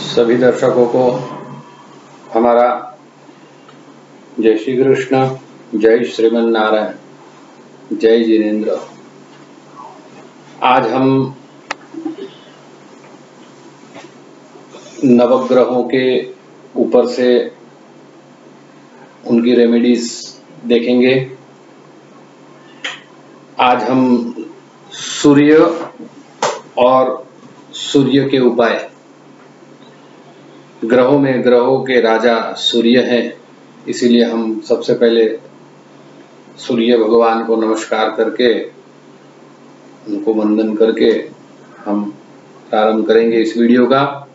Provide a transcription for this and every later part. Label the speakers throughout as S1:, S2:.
S1: सभी दर्शकों को हमारा जय श्री कृष्ण, जय श्रीमन नारायण, जय जिनेन्द्र। आज हम नवग्रहों के ऊपर से उनकी रेमेडीज देखेंगे। आज हम सूर्य और सूर्य के उपाय, ग्रहों में ग्रहों के राजा सूर्य हैं, इसीलिए हम सबसे पहले सूर्य भगवान को नमस्कार करके, उनको वंदन करके हम प्रारंभ करेंगे इस वीडियो का।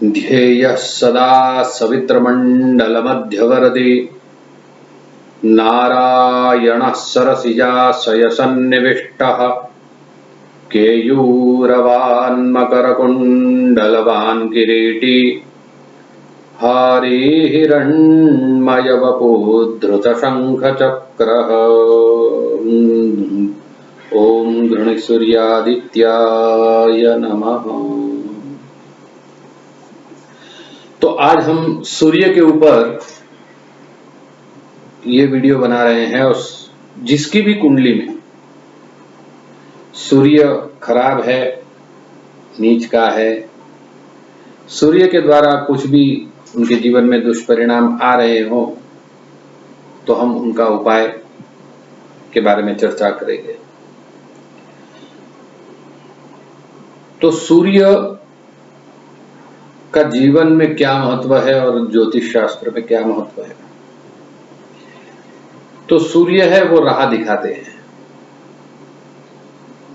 S1: ध्येयः सदा सवित्रमण्डल मध्यवर्ती नारायणः सरसिजाशय सन्निविष्टः केयूरवान् मकरकुण्डलवान् किरीटी हरिहिरण्मयवपुधृतशङ्खचक्रः। ओम गृणसूर्यादित्याय नमः। तो आज हम सूर्य के ऊपर ये वीडियो बना रहे हैं, और जिसकी भी कुंडली में सूर्य खराब है, नीच का है, सूर्य के द्वारा कुछ भी उनके जीवन में दुष्परिणाम आ रहे हो, तो हम उनका उपाय के बारे में चर्चा करेंगे। तो सूर्य का जीवन में क्या महत्व है और ज्योतिष शास्त्र में क्या महत्व है। तो सूर्य है वो राह दिखाते हैं,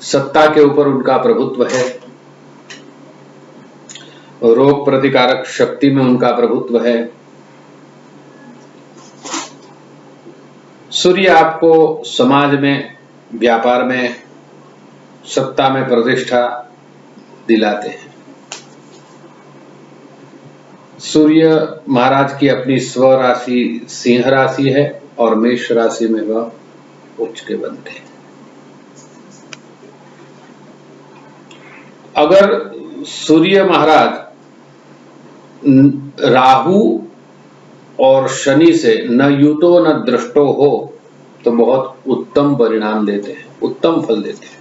S1: सत्ता के ऊपर उनका प्रभुत्व है, रोग प्रतिकारक शक्ति में उनका प्रभुत्व है। सूर्य आपको समाज में, व्यापार में, सत्ता में प्रतिष्ठा दिलाते हैं। सूर्य महाराज की अपनी स्व राशि सिंह राशि है और मेष राशि में वह उच्च के बनते हैं। अगर सूर्य महाराज राहु और शनि से न युतो न दृष्टो हो तो बहुत उत्तम परिणाम देते हैं, उत्तम फल देते हैं।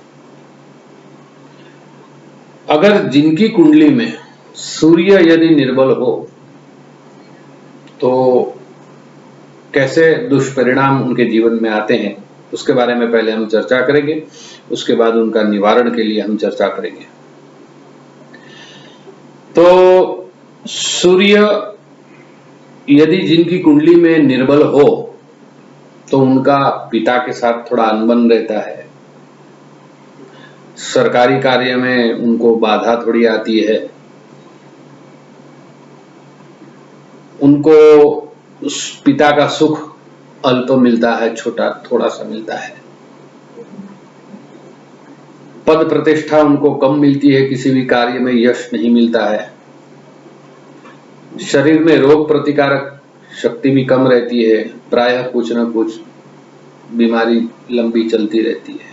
S1: अगर जिनकी कुंडली में सूर्य यदि निर्बल हो तो कैसे दुष्परिणाम उनके जीवन में आते हैं, उसके बारे में पहले हम चर्चा करेंगे, उसके बाद उनका निवारण के लिए हम चर्चा करेंगे। तो सूर्य यदि जिनकी कुंडली में निर्बल हो तो उनका पिता के साथ थोड़ा अनबन रहता है, सरकारी कार्य में उनको बाधा थोड़ी आती है, उनको उस पिता का सुख अल्प मिलता है, छोटा थोड़ा सा मिलता है, पद प्रतिष्ठा उनको कम मिलती है, किसी भी कार्य में यश नहीं मिलता है, शरीर में रोग प्रतिकारक शक्ति भी कम रहती है, प्रायः कुछ न कुछ बीमारी लंबी चलती रहती है,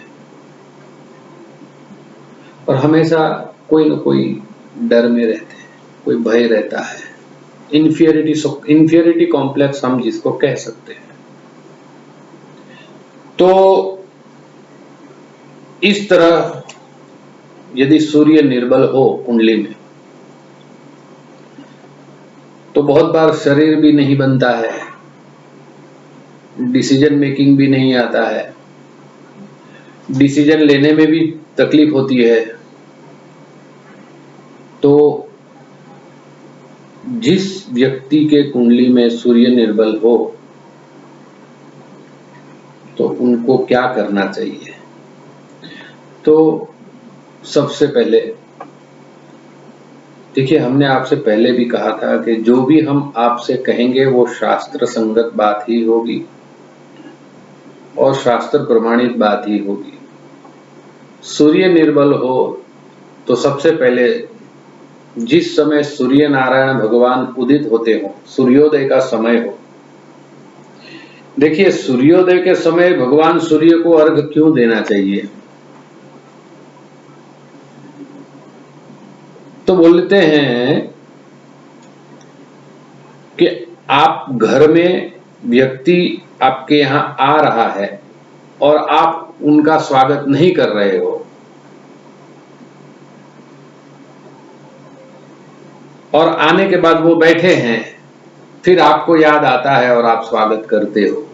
S1: और हमेशा कोई न कोई डर में रहते हैं, कोई भय रहता है, इंफीरियरिटी कॉम्प्लेक्स हम जिसको कह सकते हैं। तो इस तरह यदि सूर्य निर्बल हो कुंडली में तो बहुत बार शरीर भी नहीं बनता है, डिसीजन मेकिंग भी नहीं आता है, डिसीजन लेने में भी तकलीफ होती है। तो जिस व्यक्ति के कुंडली में सूर्य निर्बल हो तो उनको क्या करना चाहिए। तो सबसे पहले देखिए, हमने आपसे पहले भी कहा था कि जो भी हम आपसे कहेंगे वो शास्त्र संगत बात ही होगी और शास्त्र प्रमाणित बात ही होगी। सूर्य निर्बल हो तो सबसे पहले जिस समय सूर्य नारायण भगवान उदित होते हो, सूर्योदय का समय हो, देखिए सूर्योदय के समय भगवान सूर्य को अर्घ क्यों देना चाहिए। तो बोलते हैं आप घर में व्यक्ति आपके यहाँ आ रहा है और आप उनका स्वागत नहीं कर रहे हो, और आने के बाद वो बैठे हैं, फिर आपको याद आता है और आप स्वागत करते हो,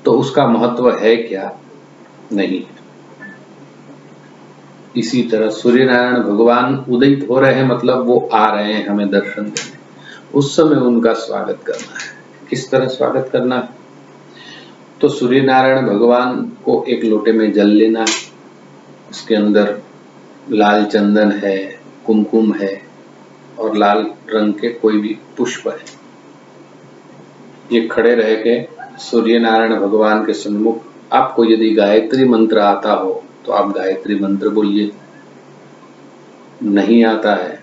S1: तो उसका महत्व है क्या? नहीं। इसी तरह सूर्य नारायण भगवान उदित हो रहे हैं, मतलब वो आ रहे हैं हमें दर्शन देने, उस समय उनका स्वागत करना है। किस तरह स्वागत करना है? तो सूर्य नारायण भगवान को एक लोटे में जल लेना है, उसके अंदर लाल चंदन है, कुमकुम है और लाल रंग के कोई भी पुष्प है। ये खड़े रह के सूर्य नारायण भगवान के सम्मुख, आपको यदि गायत्री मंत्र आता हो तो आप गायत्री मंत्र बोलिए, नहीं आता है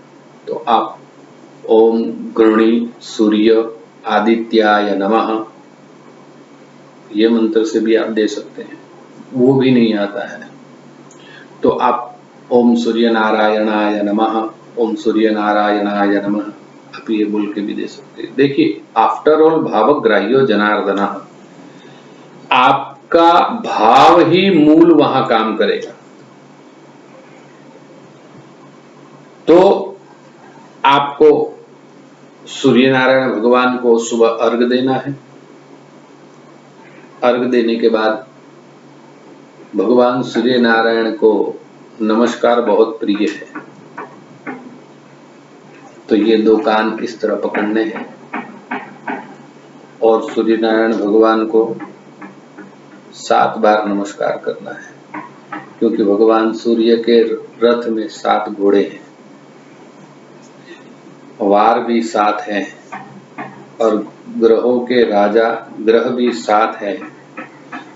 S1: तो आप ओम गृणी सूर्य आदित्याय नमः, ये मंत्र से भी आप दे सकते हैं। वो भी नहीं आता है तो आप ओम सूर्य नारायणाय नमः, ओम सूर्य नारायणाय नमः, आप ये बोल के भी दे सकते हैं। देखिए, आफ्टर ऑल भावग्राह्यो जनार्दन, आपका भाव ही मूल वहां काम करेगा। तो आपको सूर्य नारायण भगवान को सुबह अर्घ देना है। अर्घ देने के बाद भगवान सूर्य नारायण को नमस्कार बहुत प्रिय है, तो ये दो कान इस तरह पकड़ने हैं और सूर्य नारायण भगवान को 7 बार नमस्कार करना है, क्योंकि भगवान सूर्य के रथ में 7 घोड़े हैं, वार भी 7 हैं और ग्रहों के राजा ग्रह भी 7 हैं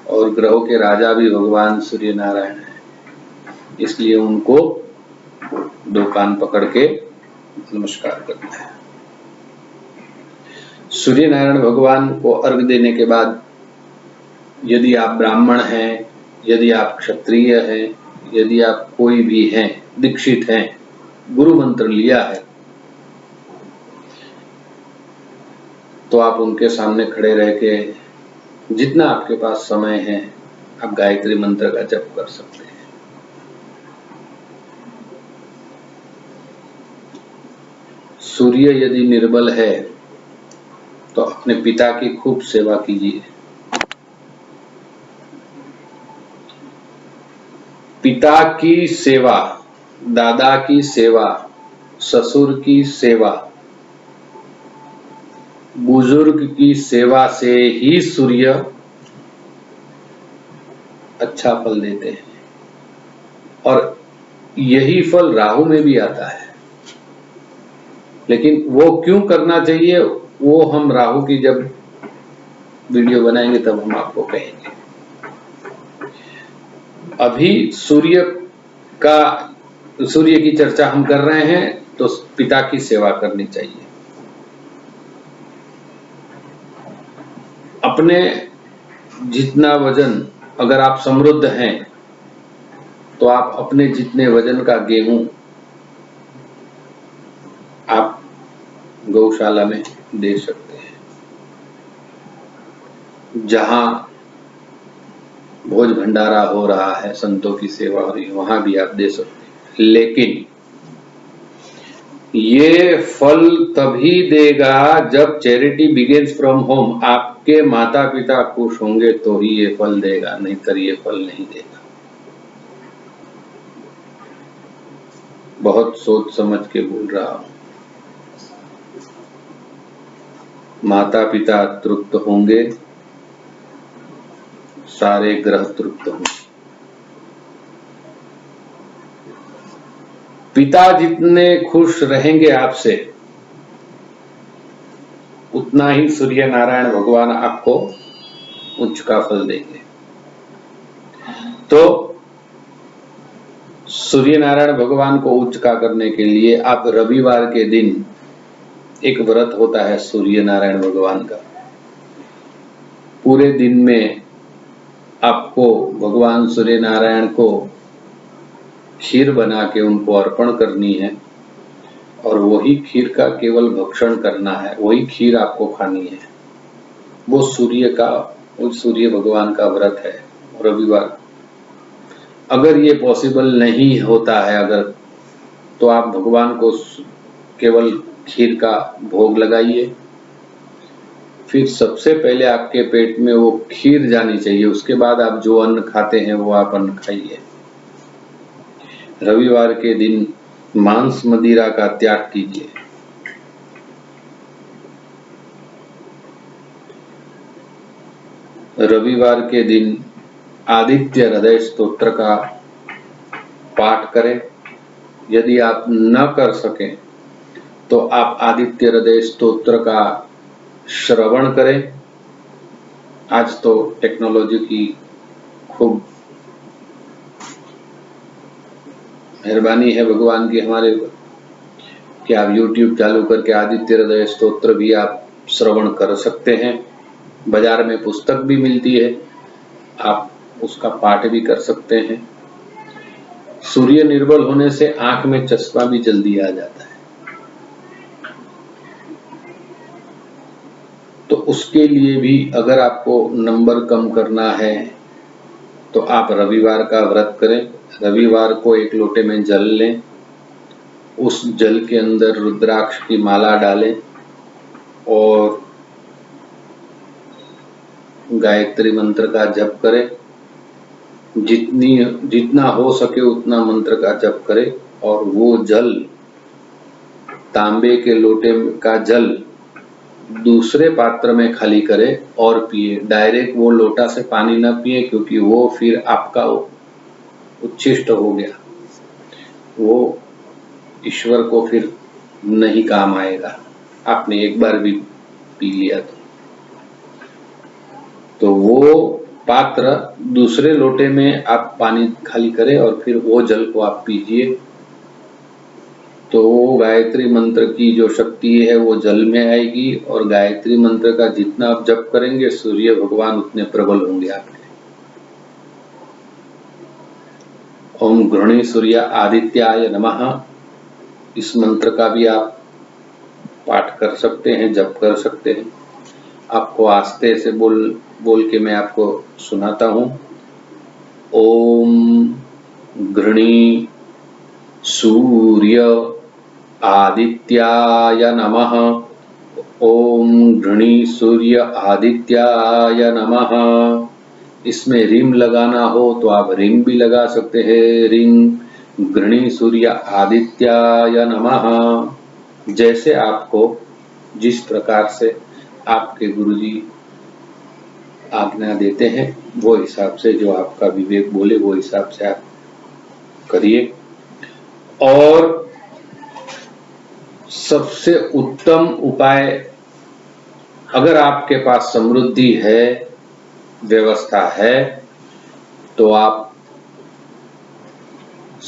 S1: और ग्रहों के राजा भी भगवान सूर्य नारायण हैं, इसलिए उनको 2 कान पकड़ के नमस्कार करना है। सूर्य नारायण भगवान को अर्घ देने के बाद यदि आप ब्राह्मण हैं, यदि आप क्षत्रिय हैं, यदि आप कोई भी हैं, दीक्षित हैं, गुरु मंत्र लिया है, तो आप उनके सामने खड़े रह के जितना आपके पास समय है आप गायत्री मंत्र का जप कर सकते हैं। सूर्य यदि निर्बल है तो अपने पिता की खूब सेवा कीजिए। पिता की सेवा, दादा की सेवा, ससुर की सेवा, बुजुर्ग की सेवा से ही सूर्य अच्छा फल देते हैं, और यही फल राहु में भी आता है। लेकिन वो क्यों करना चाहिए, वो हम राहु की जब वीडियो बनाएंगे तब हम आपको कहेंगे। अभी सूर्य की चर्चा हम कर रहे हैं, तो पिता की सेवा करनी चाहिए। अपने जितना वजन, अगर आप समृद्ध हैं तो आप अपने जितने वजन का गेहूं आप गौशाला में दे सकते हैं। जहां भोज भंडारा हो रहा है, संतों की सेवा हो रही है, वहां भी आप दे सकते हैं। लेकिन ये फल तभी देगा जब चैरिटी बिगिंस फ्रॉम होम, आपके माता पिता खुश होंगे तो ही ये फल देगा, नहीं तो ये फल नहीं देगा। बहुत सोच समझ के बोल रहा हूं। माता पिता तृप्त होंगे, सारे ग्रह तृप्त होंगे। पिता जितने खुश रहेंगे आपसे, उतना ही सूर्य नारायण भगवान आपको उच्च का फल देंगे। तो सूर्य नारायण भगवान को उच्च का करने के लिए आप रविवार के दिन एक व्रत होता है सूर्य नारायण भगवान का। पूरे दिन में आपको भगवान सूर्य नारायण को खीर बना के उनको अर्पण करनी है और वही खीर का केवल भक्षण करना है, वही खीर आपको खानी है। वो सूर्य भगवान का व्रत है रविवार। अगर ये पॉसिबल नहीं होता है तो आप भगवान को केवल खीर का भोग लगाइए। फिर सबसे पहले आपके पेट में वो खीर जानी चाहिए, उसके बाद आप जो अन्न खाते हैं वो आप अन्न खाइए। रविवार के दिन मांस मदिरा का त्याग कीजिए। रविवार के दिन आदित्य हृदय स्तोत्र का पाठ करें। यदि आप न कर सकें तो आप आदित्य हृदय स्तोत्र का श्रवण करें। आज तो टेक्नोलॉजी की खूब मेहरबानी है भगवान की हमारे ऊपर कि आप YouTube चालू करके आदित्य हृदय स्तोत्र भी आप श्रवण कर सकते हैं। बाजार में पुस्तक भी मिलती है, आप उसका पाठ भी कर सकते हैं। सूर्य निर्बल होने से आंख में चश्मा भी जल्दी आ जाता है, तो उसके लिए भी अगर आपको नंबर कम करना है तो आप रविवार का व्रत करें। रविवार को एक लोटे में जल लें, उस जल के अंदर रुद्राक्ष की माला डालें और गायत्री मंत्र का जप करें। जितना हो सके उतना मंत्र का जप करें और वो जल, तांबे के लोटे का जल दूसरे पात्र में खाली करें और पिए। डायरेक्ट वो लोटा से पानी ना पिए, क्योंकि वो फिर आपका उच्छिष्ट हो गया, वो ईश्वर को फिर नहीं काम आएगा। आपने एक बार भी पी लिया तो वो पात्र दूसरे लोटे में आप पानी खाली करें और फिर वो जल को आप पीजिए। तो गायत्री मंत्र की जो शक्ति है वो जल में आएगी और गायत्री मंत्र का जितना आप जप करेंगे सूर्य भगवान उतने प्रबल होंगे आपके। ओम घृणी सूर्य आदित्याय नमः, इस मंत्र का भी आप पाठ कर सकते हैं, जप कर सकते हैं। आपको आस्ते से बोल के मैं आपको सुनाता हूं। ओम घृणी सूर्य आदित्याय नमः। ओम घृणी सूर्य आदित्याय नमः। इसमें रिम लगाना हो तो आप रिम भी लगा सकते हैं। रिम घृणी सूर्य आदित्याय नमः। जैसे आपको जिस प्रकार से आपके गुरुजी आज्ञा देते हैं वो हिसाब से, जो आपका विवेक बोले वो हिसाब से आप करिए। और सबसे उत्तम उपाय, अगर आपके पास समृद्धि है, व्यवस्था है, तो आप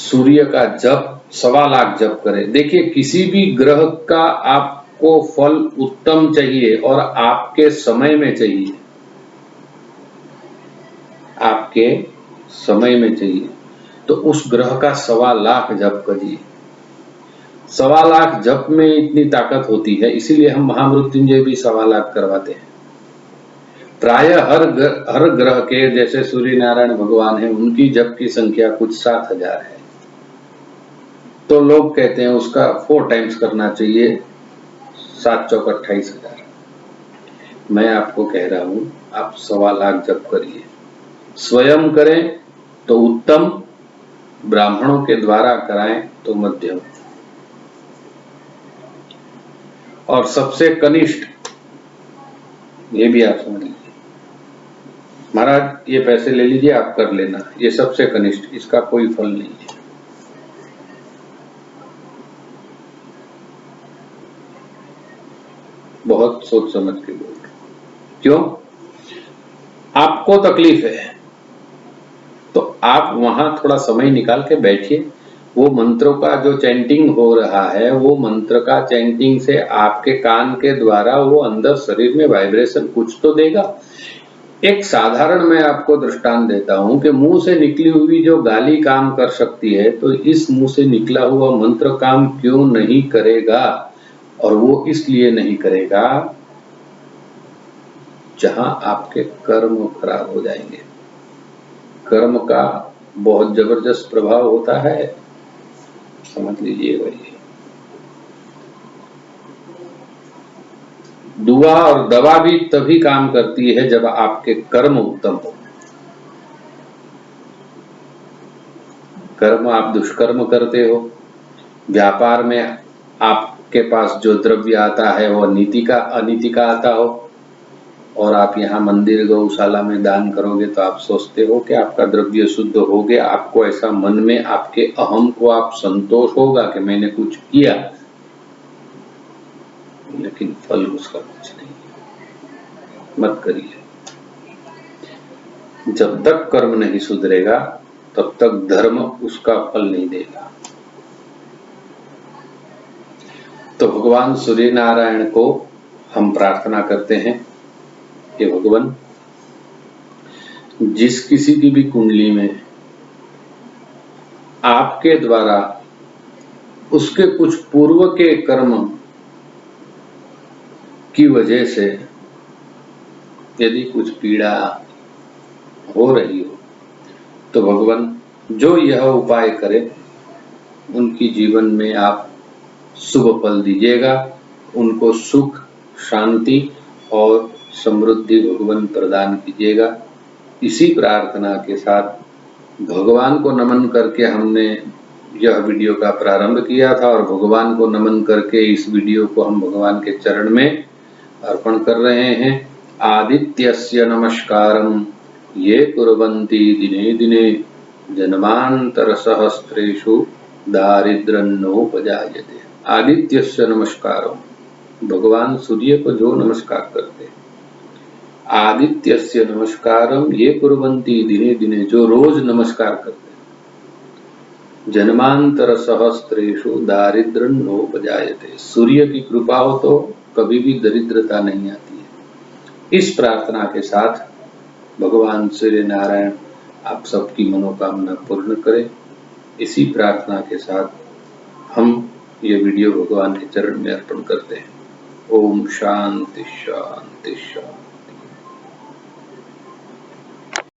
S1: सूर्य का जप 1.25 लाख जप करें। देखिए, किसी भी ग्रह का आपको फल उत्तम चाहिए और आपके समय में चाहिए, आपके समय में चाहिए, तो उस ग्रह का 1.25 लाख जप करिए। 1.25 लाख जप में इतनी ताकत होती है, इसीलिए हम महामृत्युंजय भी 1.25 लाख करवाते हैं। प्राय हर ग्रह के, जैसे सूर्य नारायण भगवान है, उनकी जप की संख्या कुछ 7,000 है, तो लोग कहते हैं उसका 4 टाइम्स करना चाहिए, 7 चौक 28,000। मैं आपको कह रहा हूं आप 1.25 लाख जप करिए। स्वयं करें तो उत्तम, ब्राह्मणों के द्वारा कराएं तो मध्यम, और सबसे कनिष्ठ, ये भी आप समझ लीजिए, महाराज ये पैसे ले लीजिए आप कर लेना, ये सबसे कनिष्ठ, इसका कोई फल नहीं है। बहुत सोच समझ के बोल, क्यों? आपको तकलीफ है तो आप वहां थोड़ा समय निकाल के बैठिए। वो मंत्रों का जो चैंटिंग हो रहा है, वो मंत्र का चैंटिंग से आपके कान के द्वारा वो अंदर शरीर में वाइब्रेशन कुछ तो देगा। एक साधारण मैं आपको दृष्टांत देता हूं कि मुंह से निकली हुई जो गाली काम कर सकती है, तो इस मुंह से निकला हुआ मंत्र काम क्यों नहीं करेगा? और वो इसलिए नहीं करेगा जहां आपके कर्म खराब हो जाएंगे। कर्म का बहुत जबरदस्त प्रभाव होता है, समझ लीजिए भाई। दुआ और दवा भी तभी काम करती है जब आपके कर्म उत्तम हो। कर्म आप दुष्कर्म करते हो, व्यापार में आपके पास जो द्रव्य आता है वो नीति का अनीति का आता हो, और आप यहाँ मंदिर गौशाला में दान करोगे तो आप सोचते हो कि आपका द्रव्य शुद्ध हो गया। आपको ऐसा मन में आपके अहम को आप संतोष होगा कि मैंने कुछ किया, लेकिन फल उसका कुछ नहीं। मत करिए। जब तक कर्म नहीं सुधरेगा तब तक धर्म उसका फल नहीं देगा। तो भगवान सूर्य नारायण को हम प्रार्थना करते हैं कि भगवान, जिस किसी की भी कुंडली में आपके द्वारा उसके कुछ पूर्व के कर्म की वजह से यदि कुछ पीड़ा हो रही हो, तो भगवान जो यह उपाय करे उनकी जीवन में आप शुभ फल दीजिएगा, उनको सुख, शांति और समृद्धि भगवान प्रदान कीजिएगा। इसी प्रार्थना के साथ भगवान को नमन करके हमने यह वीडियो का प्रारंभ किया था, और भगवान को नमन करके इस वीडियो को हम भगवान के चरण में अर्पण कर रहे हैं। आदित्यस्य नमस्कारम ये कुर्वन्ति दिने दिने जन्मांतर सहस्रेषु दारिद्र्योपजायते। आदित्यस्य नमस्कारम, भगवान सूर्य को जो नमस्कार करते हैं। आदित्यस्य नमस्कारम ये कुर्वन्ति दिने दिने, जो रोज नमस्कार करते हैं। जन्मांतर सहस्रेषु दारिद्र्योपजायते, सूर्य की कृपा हो तो कभी भी दरिद्रता नहीं आती है। इस प्रार्थना के साथ भगवान सूर्य नारायण आप सबकी मनोकामना पूर्ण करें। इसी प्रार्थना के साथ हम ये वीडियो भगवान के चरण में अर्पण करते हैं। ओम शांति शांति शांति।